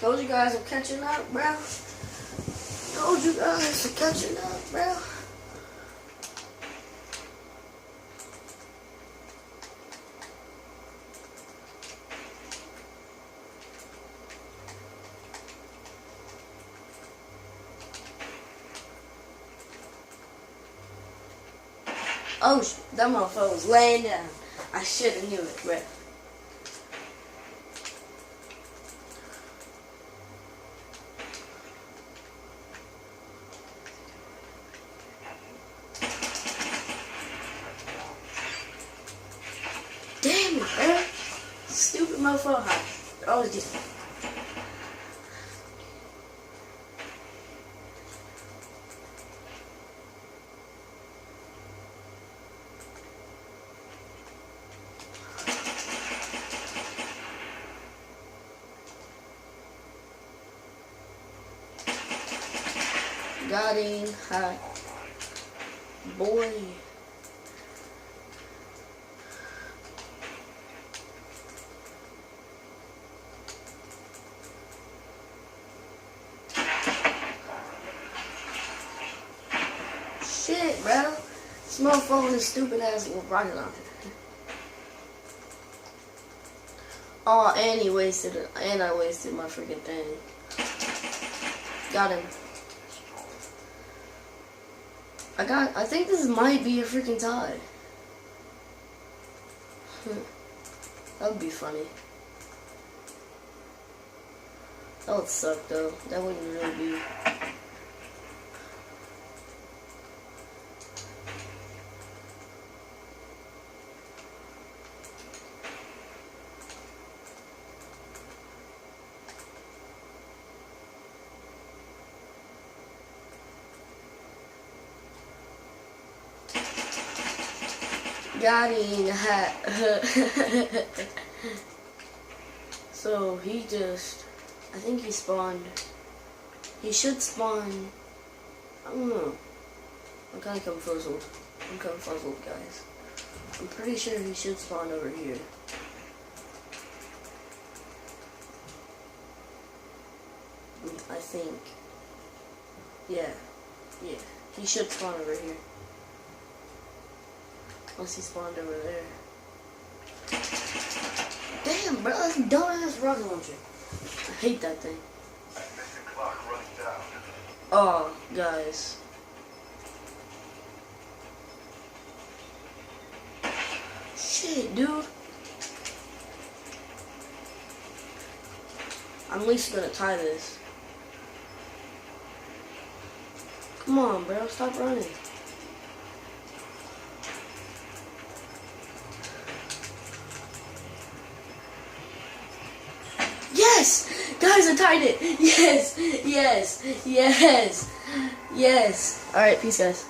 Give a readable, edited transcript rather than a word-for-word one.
Told you guys I'm catching up, bro. Told you guys I'm catching up, bro. Oh, that motherfucker was laying down. I should have knew it, bro. Damn it, bro. Stupid motherfucker. Always get. Got him, hot boy. Shit, bro. This motherfucker with his stupid ass little rocket launcher. Oh, and he wasted it. And I wasted my freaking thing. Got him. I think this might be a freaking tie. That would be funny. That would suck though. That wouldn't really be. Got him. So he just, I think he spawned. He should spawn. I don't know. I'm kind of confuzzled. I'm confuzzled, guys. I'm pretty sure he should spawn over here. I think. Yeah. He should spawn over here. Unless he spawned over there. Damn, bro, that's a dumbass rocket launcher. I hate that thing. Oh, guys. Shit, dude. I'm at least gonna tie this. Come on, bro, stop running. Yes! Guys, I tied it! Yes! Alright, peace, guys.